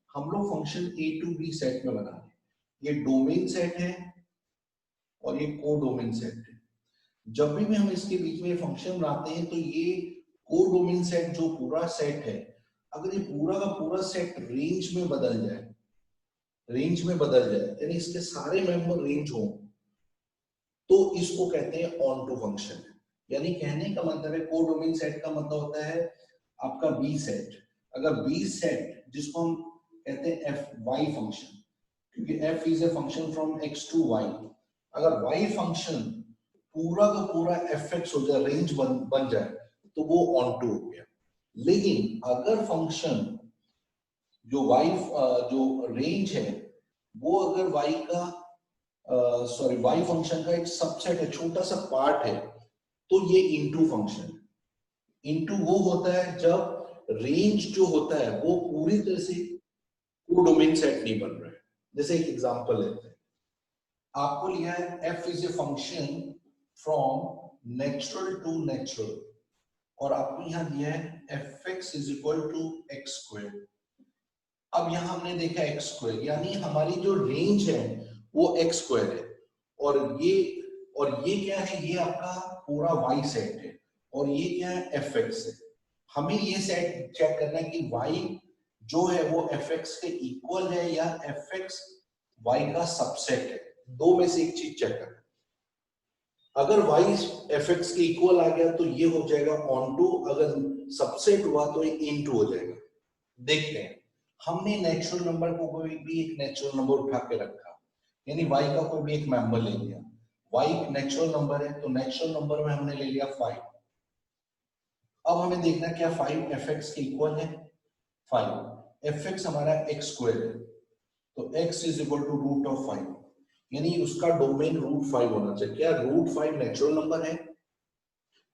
हम लोग function A to B set में बना रहे हैं, ये डोमेन सेट है और ये को डोमेन सेट है। जब भी हम इसके बीच में फंक्शन बनाते हैं तो ये को डोमेन सेट जो पूरा सेट है, अगर ये पूरा का पूरा सेट रेंज में बदल जाए, यानी इसके सारे मेंबर रेंज हो, तो इसको कहते हैं ऑन टू फंक्शन। यानी कहने का मतलब है को डोमेन सेट का मतलब होता है आपका बी सेट। अगर बी सेट जिसको हम कहते हैं एफ वाई फंक्शन, क्योंकि F is a function from X to Y, अगर वाई फंक्शन पूरा का पूरा एफ एक्स हो जाए, रेंज बन जाए, तो वो ऑन टू हो गया। लेकिन अगर फंक्शन जो वाई जो रेंज है वो अगर वाई का वाई फंक्शन का एक सबसेट है, छोटा सा पार्ट है, तो ये इनटू फंक्शन। इनटू वो होता है जब रेंज जो होता है वो पूरी तरह से को डोमेन सेट नहीं बन रहा है। जैसे एक एग्जांपल लेते हैं, आपको लिया है f is a function from natural to natural, और आपको यहां दिया है fx is equal to x square. अब यहां हमने देखा एक्स स्क्वायर, यानी हमारी जो रेंज है वो एक्स स्क्वायर है, और ये क्या है, ये आपका पूरा y सेट है, और ये क्या है, fx है। हमें ये सेट चेक करना है कि y जो है वो fx के इक्वल है या fx y का सबसेट है। दो में से एक चीज चेक करना। अगर y fx के इक्वल आ गया तो ये हो जाएगा ऑन टू, अगर सबसेट हुआ तो ये इनटू हो जाएगा। देखते हैं, हमने नेचुरल नंबर को कोई भी एक नेचुरल नंबर उठा के रखा, यानी y का कोई भी एक मेंबर ले लिया। y नेचुरल नंबर है तो नेचुरल नंबर में हमने ले लिया 5। अब हमें देखना क्या 5 fx के इक्वल है? 5 fx हमारा x स्क्वायर है, तो x is equal to root of 5, यानी उसका डोमेन रूट 5 होना चाहिए। क्या रूट 5 नेचुरल नंबर है?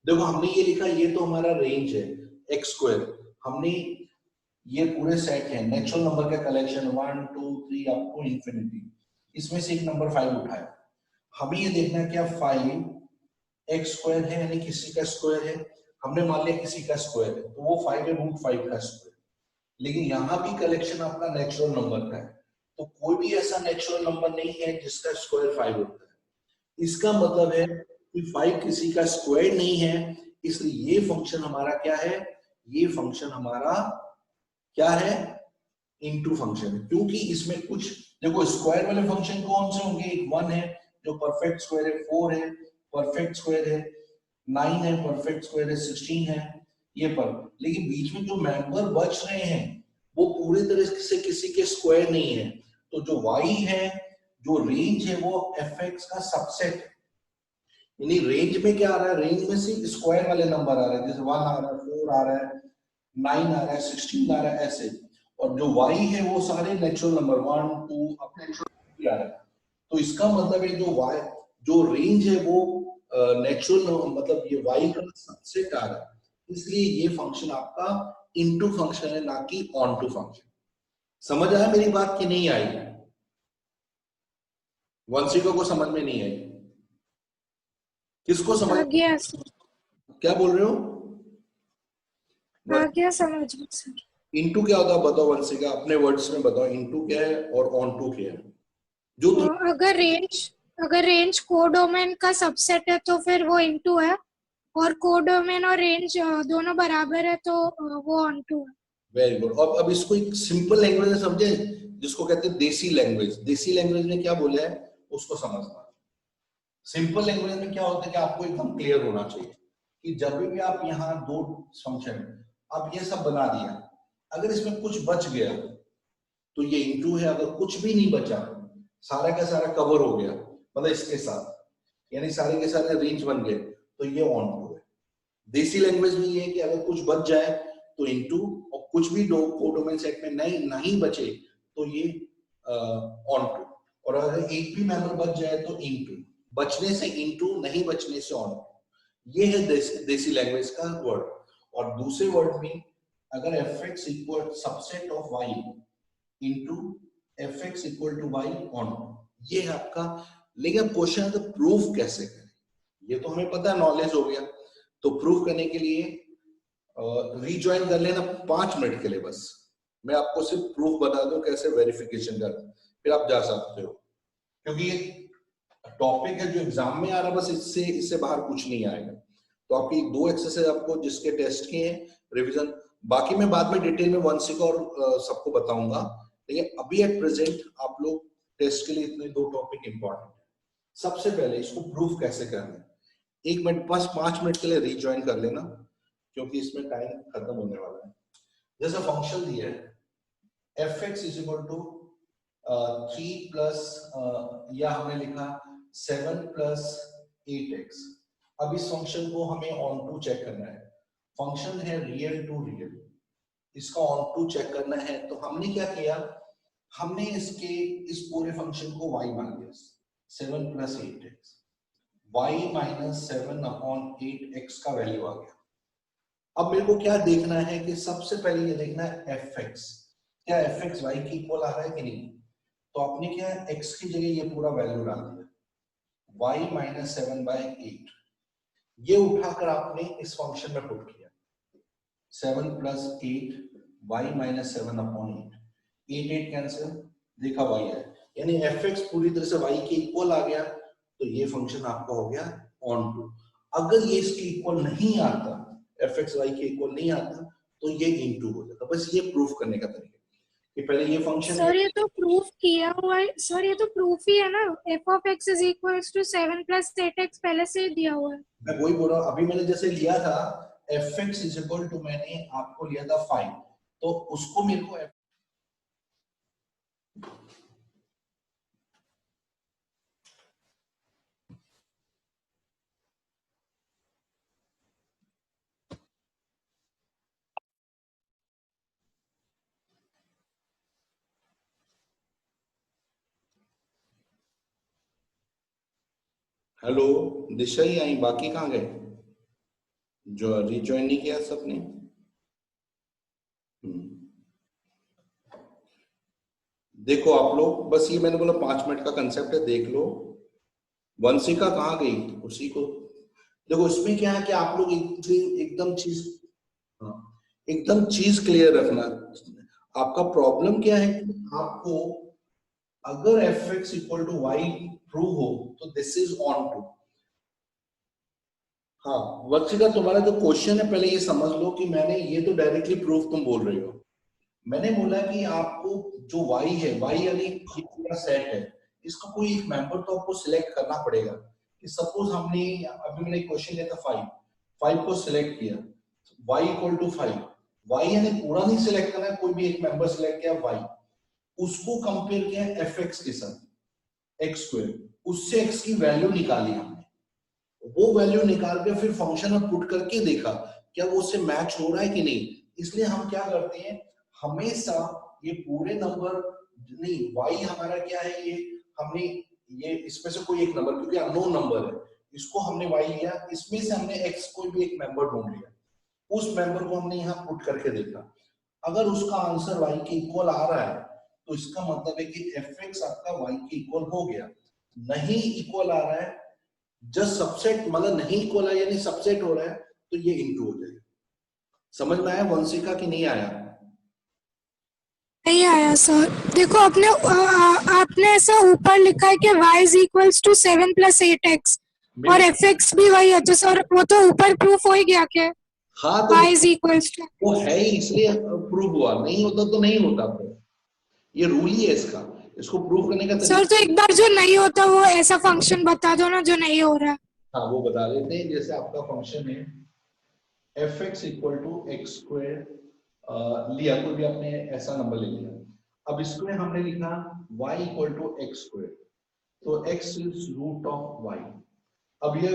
देखो हमने ये लिखा, ये तो हमारा रेंज है x स्क्वायर, हमने ये पूरे सेट है नेचुरल नंबर का कलेक्शन 1 2 3 अप टू इंफिनिटी, इसमें से एक नंबर 5 उठाया। हमें ये देखना क्या 5 x स्क्वायर है, यानी किसी का स्क्वायर है, हमने मान लिया किसी का स्क्वायर है, तो वो 5 है रूट 5 का स्क्वायर। लेकिन यहाँ भी कलेक्शन आपका नेचुरल नंबर का है, तो कोई भी ऐसा नेचुरल नंबर नहीं है जिसका स्क्वायर 5 होता है। इसका मतलब है कि 5 किसी का स्क्वायर नहीं है, इसलिए ये फंक्शन हमारा क्या है, ये फंक्शन हमारा क्या है, इनटू फंक्शन है। क्योंकि इसमें कुछ देखो स्क्वायर वाले फंक्शन कौन से होंगे, एक 1 है जो परफेक्ट स्क्वायर है, 4 है परफेक्ट स्क्वायर है, 9 है परफेक्ट स्क्वायर है, 16 है ये पर। लेकिन बीच में जो मेंबर बच रहे हैं वो पूरी तरह से किसी के स्क्वायर नहीं है, तो जो y है, जो रेंज है, वो fx का सबसेट है। यानी रेंज में क्या आ रहा है, रेंज में सिर्फ स्क्वायर वाले नंबर आ रहे हैं, जैसे 1 आ रहा है, 4 आ रहा है, 9 आ रहा है, 16 आ रहा है, ऐसे। और जो y है वो सारे नेचुरल नंबर 1 2 अपने आ रहा है। तो इसका मतलब है जो y जो रेंज है वो नेचुरल मतलब ये y का सबसेट आ रहा है, इसलिए ये फंक्शन आपका इनटू फंक्शन है, ना कि ऑन टू फंक्शन। समझ आया मेरी बात कि नहीं आई? वंशिका को समझ में नहीं आई, किसको समझ? आ गया सर। क्या बोल रहे हो? आ गया समझ में सर। इनटू क्या होता है बताओ वंशिका, अपने वर्ड्स में बताओ। इनटू क्या है और ऑन टू क्या है? जो तुम अगर रेंज कोडोमेन का सबसेट है तो फिर वो इनटू है, और कोडोमेन और रेंज दोनों बराबर है तो वो ऑनटू है। Very good. अब इसको एक सिंपल लैंग्वेज में समझे, जिसको कहते हैं देसी लैंग्वेज। देसी लैंग्वेज में क्या बोला है उसको समझना। सिंपल लैंग्वेज में क्या होता है कि आपको एकदम क्लियर होना चाहिए कि जब भी आप यहाँ दो फंक्शन आप ये सब बना दिया, अगर इसमें कुछ बच गया तो ये इनटू है, अगर कुछ भी नहीं बचा सारा का सारा कवर हो गया मतलब इसके साथ, यानी सारे के सारे रेंज बन गए तो ये ऑन टू है। देसी लैंग्वेज में ये है कि अगर कुछ बच जाए तो इनटू, और कुछ भी कोडोमेन सेट में नहीं बचे तो ये ऑन टू, और अगर एक भी मेंबर बच जाए तो इनटू। बचने से इनटू, नहीं बचने से ऑन टू। ये है देसी लैंग्वेज का वर्ड। और दूसरे वर्ड में अगर fx equal subset of y into fx equal to y onto, ये है आपका। लेकिन क्वेश्चन है तो प्रूफ कैसे करें? ये तो हमें पता है, नॉलेज हो गया। तो प्रूफ करने के लिए रीजॉइन कर लेना 5 मिनट के लिए बस। मैं आपको सिर्फ प्रूफ बता दूं कैसे वेरिफिकेशन करना, फिर आप जा सकते हो। क्योंकि ये टॉपिक है जो एग्जाम में आ रहा, बस इससे बाहर कुछ नहीं आएगा। तो आपकी 2 एक्सरसाइज आपको जिसके टेस्ट किए हैं रिवीजन, बाकी मैं बाद में डिटेल में वंशिका और सबको बताऊंगा। लेकिन अभी एट प्रेजेंट आप लोग टेस्ट के लिए इतने 2 टॉपिक इंपॉर्टेंट है। सबसे पहले इसको प्रूफ कैसे करना है, 1 मिनट बस 5 मिनट के लिए रीजॉइन कर लेना, क्योंकि इसमें टाइम खत्म होने वाला है। जैसे फंक्शन दिया है fx is equal to 3 plus या हमने लिखा 7 प्लस 8x। अब इस फंक्शन को हमें ऑन टू चेक करना है। फंक्शन है रियल टू रियल, इसका ऑन टू चेक करना है। तो हमने क्या किया, हमने इस पूरे फंक्शन को y मान लिया, 7 plus 8x, y minus 7 upon 8x का वैल्यू आ गया। अब मेरे को क्या देखना है कि सबसे पहले ये देखना है fx, क्या fx y की इक्वल आ रहा है कि नहीं। तो आपने क्या है x की जगह ये पूरा वैल्यू डाल दिया, y माइनस 7 बाय 8। ये उठाकर आपने इस फंक्शन में पुट किया, 7 plus 8 y minus 7 upon 8, 8 cancel, देखा y है, यानी fx पूरी तरह से y के इक्वल आ गया। तो ये फंक्शन आपका हो गया ऑन टू। अगर ये इसके इक्वल नहीं आता, fx y के इक्वल नहीं आता, तो ये इनटू हो जाता। बस ये प्रूफ करने का तरीका कि पहले ये फंक्शन सर ये तो प्रूफ किया हुआ है सर, ये तो प्रूफ ही है ना। f of x is equals to 7 plus 8x पहले से ही दिया हुआ है। मैं वही बोल रहा हूँ, अभी मैंने जैसे लिया था fx इज इक्वल टू, मैंने आपको लिया था 5, तो उसको मेरे को हेलो दिशा ही आई, बाकी कहाँ गए जो रिज्वाइन नहीं किया सबने? देखो आप लोग, बस ये मैंने बोला 5 मिनट का कंसेप्ट है, देख लो। वंशिका कहाँ गई, उसी को देखो। इसमें क्या है कि आप लोग एकदम चीज क्लियर रखना। आपका प्रॉब्लम क्या है कि आपको अगर fx equal to y true हो तो दिस इज ऑन टू। हाँ वंशिका, तुम्हारा जो क्वेश्चन है पहले ये समझ लो कि मैंने ये तो डायरेक्टली प्रूफ तुम बोल रहे हो। मैंने बोला कि आपको जो y है, y यानी ये पूरा सेट है, इसका कोई एक मेंबर तो आपको सिलेक्ट करना पड़ेगा। कि सपोज हमने अभी मैंने क्वेश्चन लिया था 5 को सिलेक्ट किया, y इक्वल टू 5, y यानी पूरा नहीं सिलेक्ट करना है, कोई भी एक मेंबर सिलेक्ट किया y, उसको कंपेयर किया fx के साथ x स्क्वायर, उससे x की वैल्यू निकाली हमने। वो वैल्यू निकाल के फिर फंक्शन में पुट करके देखा क्या वो उससे मैच हो रहा है कि नहीं। इसलिए हम क्या करते हैं, हमेशा ये पूरे नंबर नहीं, y हमारा क्या है, ये हमने ये इसमें से कोई एक नंबर, क्योंकि अननोन नंबर है, इसको हमने y लिया, इसमें से हमने x कोई भी एक मेंबर ढूंढ लिया, उस मेंबर को हमने यहाँ पुट करके देखा। अगर उसका आंसर y के इक्वल आ रहा है तो इसका मतलब है कि fx आपका y के इक्वल हो गया। नहीं इक्वल आ रहा है, जस्ट सबसेट, मतलब नहीं इक्वल है यानी सबसेट हो रहा है, तो ये इनटू हो जाएगा। समझ में आया वंशिका कि नहीं आया? नहीं आया सर। देखो आपने ऐसा ऊपर लिखा है कि y is equals to 7 plus 8x और fx भी वही है, तो सर वो तो ऊपर प्रूफ हो ही गया कि हाँ तो y is equals to। वो है ही इसलिए प्रूव हुआ, नहीं होता तो नहीं होता। फिर ये रूल ही है इसका, इसको प्रूव करने का सर तो एक बार जो नहीं होता वो ऐसा फंक्शन बता दो ना जो नहीं हो रहा है। हाँ वो बता देते हैं। जैसे आपका फंक्शन है fx equal to x square, लिया कोई भी आपने ऐसा नंबर ले लिया। अब इसमें हमने लिखा y equal to x square, तो x is root of y। अब ये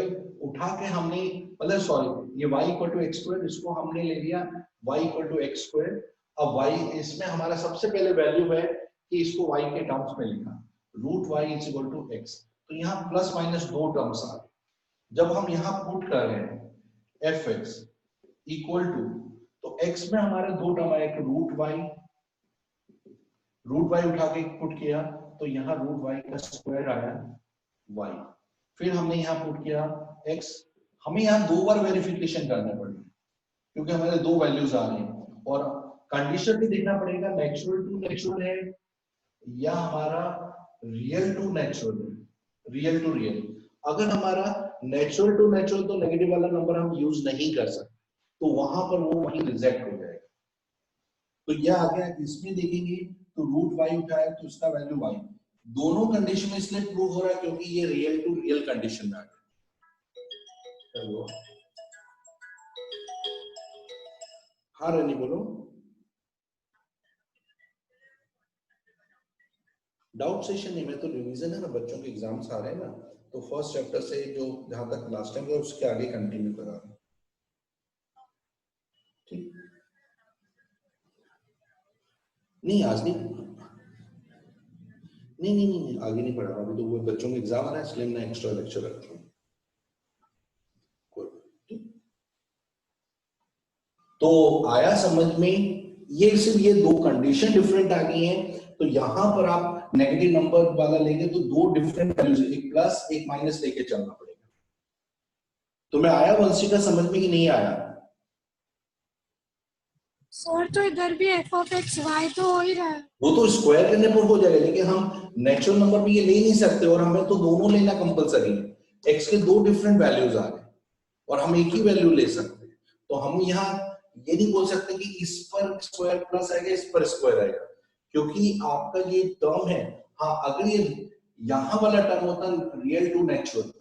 उठा के हमने मतलब सॉरी ये y equal to x square, इसको हमने ले लिया y equal to x square. अब y इसमें हमारा सबसे पहले वैल्यू है कि इसको y के टर्म्स में लिखा, root y is equal to x। तो यहाँ प्लस माइनस दो टर्म्स आ गए। जब हम यहाँ पुट कर रहे हैं fx इक्वल टू, तो x में हमारे दो टर्म आए, एक रूट y उठा के पुट किया तो यहाँ रूट y का स्क्वायर आया y। फिर हमने यहाँ पुट किया x। हमें यहाँ दो बार वेरिफिकेशन करना पड़ेगा क्योंकि हमारे दो वैल्यूज आ रहे हैं, और कंडीशन भी देखना पड़ेगा नेचुरल टू नेचुरल है या हमारा रियल टू नेचुरल है, रियल टू रियल। अगर हमारा नेचुरल टू नेचुरल तो नेगेटिव वाला नंबर हम यूज नहीं कर सकते, तो वहां पर वो वहीं रिजेक्ट हो जाएगा। तो यह आ गया। इसमें देखेंगे तो रूट y उठाया तो उसका वैल्यू y। दोनों कंडीशन में इसलिए प्रूव हो रहा है क्योंकि ये रियल टू रियल कंडीशन में आ गया। हाँ रनी बोलो। डाउट सेशन नहीं, मैं तो रिवीजन है ना, बच्चों के एग्जाम्स आ रहे हैं ना, तो फर्स्ट चैप्टर से जो जहां तक लास्ट टाइम था उसके आगे कंटिन्यू करा रहा हूं। ठीक नहीं आज नहीं आगे नहीं पढ़ा, अभी तो वो बच्चों के एग्जाम आ रहा है इसलिए मैं एक्स्ट्रा लेक्चर रखता हूँ। तो आया समझ में? ये सिर्फ ये दो कंडीशन डिफरेंट आ गई हैं, तो यहां पर आप नेगेटिव नंबर वाला लेंगे तो दो डिफरेंट वैल्यूज, एक प्लस एक माइनस लेके चलना पड़ेगा। तो मैं आया वंशिका समझ में कि नहीं आया? सर तो इधर भी f of x y तो हो ही रहा है। वो तो स्क्वायर करने पर हो जाएगा, लेकिन हम नेचुरल नंबर भी ये ले नहीं सकते, और हमें तो दोनों लेना कंपलसरी है। x के दो डिफरेंट वैल्यूज आ गए और हम एक ही वैल्यू ले सकते हैं, तो हम यहाँ ये नहीं बोल सकते कि इस पर स्क्वायर प्लस आएगा इस पर स्क्वायर आएगा, क्योंकि आपका ये टर्म है। हाँ अगर ये यहाँ वाला टर्म होता रियल टू नेचुरल,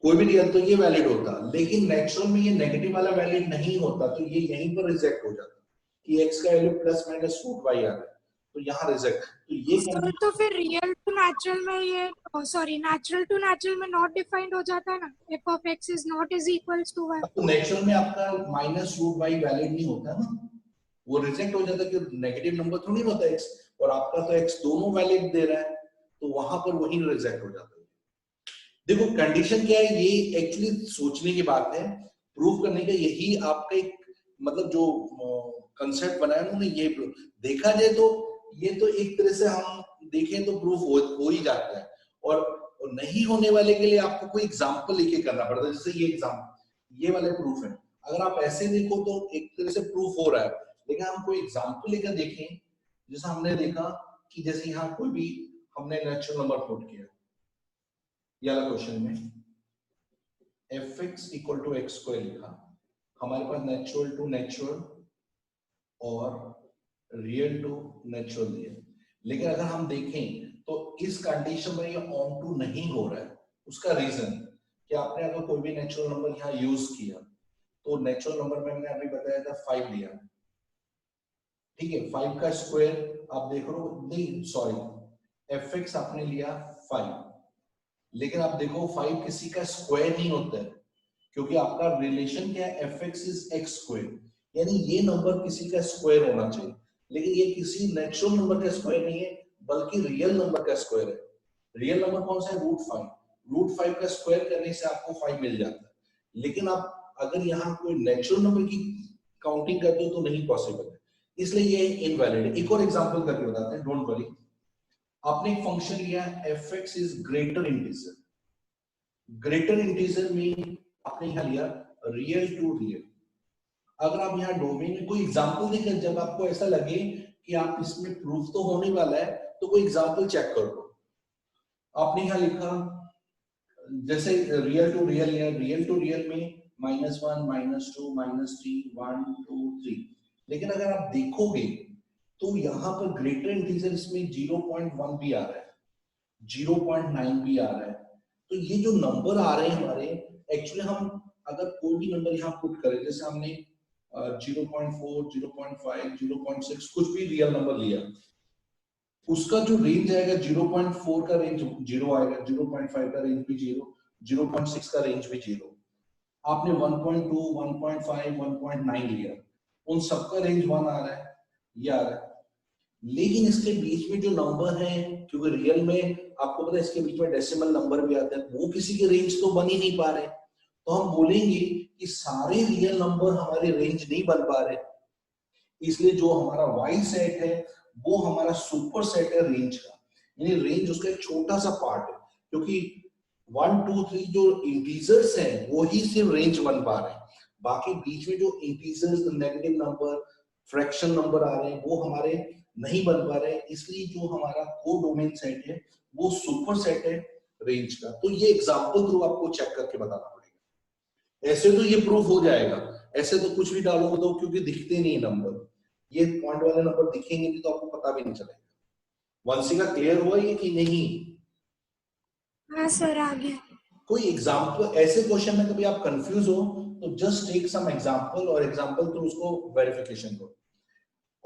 कोई भी रियल तो ये वैलिड होता, लेकिन नेचुरल में ये नेगेटिव वाला वैलिड नहीं होता, तो ये यहीं पर रिजेक्ट हो जाता कि x का value plus minus root y आ रहा है, तो यहाँ रिजेक्ट। तो ये सर तो फिर रियल टू नेचुरल में ये सॉरी नेचुरल टू नेचुरल में नॉट डिफाइंड हो जाता है ना, f of x is not is equals to y। तो नेचुरल में आपका माइनस रूट y वैलिड नहीं होता ना, वो रिजेक्ट हो जाता है कि नेगेटिव नंबर थोड़ी होता x, और आपका तो x दोनों वैलिड दे रहा है, तो वहां पर वही रिजेक्ट हो जाता है। देखो कंडीशन क्या है, ये एक्चुअली सोचने की बात है, प्रूव करने का यही आपका एक मतलब जो कंसेप्ट बनाया उन्होंने, ये देखा जाए तो ये तो एक तरह से हम देखें तो प्रूफ हो ही जाता है, और नहीं होने वाले के लिए आपको कोई एग्जांपल लेके करना पड़ता है। जैसे ये एग्जांपल ये वाले प्रूफ है, अगर आप ऐसे देखो तो एक तरह से प्रूफ हो रहा है, लेकिन हम कोई एग्जांपल लेकर देखें, जैसा हमने देखा कि जैसे यहाँ कोई भी हमने नेचुरल नंबर पुट किया, ये वाला क्वेश्चन में fx equal to x square लिखा, हमारे पास नेचुरल टू नेचुरल और रियल टू नेचुरल दिया, लेकिन अगर हम देखें तो इस कंडीशन में ये ऑन टू नहीं हो रहा है। उसका रीजन कि आपने अगर कोई भी नेचुरल नंबर यहाँ यूज किया, तो नेचुरल नंबर में मैंने अभी बताया था 5 लिया, ठीक है, 5 का स्क्वायर आप देख रहे हो, नहीं सॉरी fx आपने लिया 5, लेकिन आप देखो 5 किसी का स्क्वायर नहीं होता है, क्योंकि आपका रिलेशन क्या है, fx इज x स्क्वायर, यानी ये नंबर किसी का स्क्वायर होना चाहिए, लेकिन ये किसी नेचुरल नंबर का स्क्वायर नहीं है, बल्कि रियल नंबर का स्क्वायर है। रियल नंबर कौन सा है? रूट 5 का स्क्वायर करने से आपको 5 मिल जाता है, लेकिन आप अगर यहाँ कोई नेचुरल नंबर की काउंटिंग करते हो तो नहीं पॉसिबल है, इसलिए ये इनवैलिड है। एक और एग्जांपल करके बताते हैं, डोंट वरी। आपने एक फंक्शन लिया fx is greater integer, greater integer में आपने यहाँ लिया रियल टू रियल। अगर आप यहाँ डोमेन में कोई एग्जांपल देखें, जब आपको ऐसा लगे कि आप इसमें प्रूफ तो होने वाला है तो कोई एग्जांपल चेक कर लो। आपने यहाँ लिखा जैसे रियल टू रियल है, रियल टू रियल में -1 -2 -3 1 2 3, लेकिन अगर आप देखोगे तो यहाँ पर ग्रेटर इंटीजर इसमें 0.1 भी आ रहा है, 0.9 भी आ रहा है। तो ये जो नंबर आ रहे हैं हमारे, एक्चुअली हम अगर कोई भी नंबर यहाँ पुट करें, जैसे हमने 0.4 0.5 0.6 कुछ भी रियल नंबर लिया, उसका जो रेंज आएगा 0.4 का रेंज 0 आएगा, 0.5 का रेंज भी 0, 0.6 का रेंज भी 0। आपने 1.2 1.5 1.9 लिया, उन सबका रेंज 1 आ रहा है, ये आ रहा है। लेकिन इसके बीच में जो नंबर है, क्योंकि रियल में आपको पता है इसके बीच में डेसिमल नंबर भी आते हैं, वो किसी के रेंज तो बन ही नहीं पा रहे, तो हम बोलेंगे कि सारे रियल नंबर हमारे रेंज नहीं बन पा रहे, इसलिए जो हमारा वाई सेट है वो हमारा सुपर सेट है रेंज का, यानी रेंज उसका एक छोटा सा पार्ट है, क्योंकि 1 2 3 जो इंटीजर्स हैं वो ही सिर्फ रेंज बन पा रहे हैं, बाकी बीच में जो integers, negative number, fraction number आ रहे हैं वो हमारे नहीं बन पा रहे, इसलिए जो हमारा को डोमेन सेट है वो सुपर सेट है रेंज का। तो ये एग्जांपल थ्रू आपको चेक करके बताना पड़ेगा, ऐसे तो ये प्रूफ हो जाएगा, ऐसे तो कुछ भी डालो तो, क्योंकि दिखते नहीं नंबर, ये पॉइंट वाले नंबर दिखेंगे नहीं तो आपको पता भी नहीं चलेगा। वंशी का क्लियर हुआ ये कि नहीं? हाँ सर, आ गया। कोई एग्जांपल, ऐसे क्वेश्चन में कभी आप कंफ्यूज हो तो जस्ट टेक सम एग्जांपल और एग्जांपल थ्रू उसको वेरिफिकेशन करो,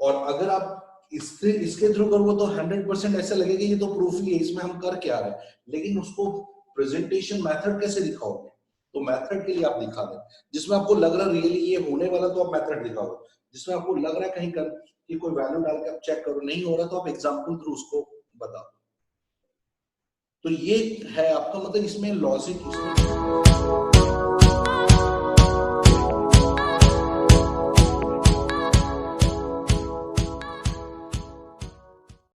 और अगर आप इसके थ्रू करोगे तो 100% ऐसा लगेगा ये तो प्रूफ ही है, इसमें हम कर क्या रहे हैं, लेकिन उसको प्रेजेंटेशन मेथड कैसे दिखाओगे, तो मेथड के लिए आप दिखा दें, जिसमें आपको लग रहा रियली ये होने वाला तो आप मेथड दिखाओ, जिसमें आपको लग रहा है कहीं कर कि कोई वैल्यू डाल के आप चेक करो नहीं हो रहा तो आप एग्जांपल थ्रू उसको बताओ। तो ये है आपका मतलब, इसमें लॉजिक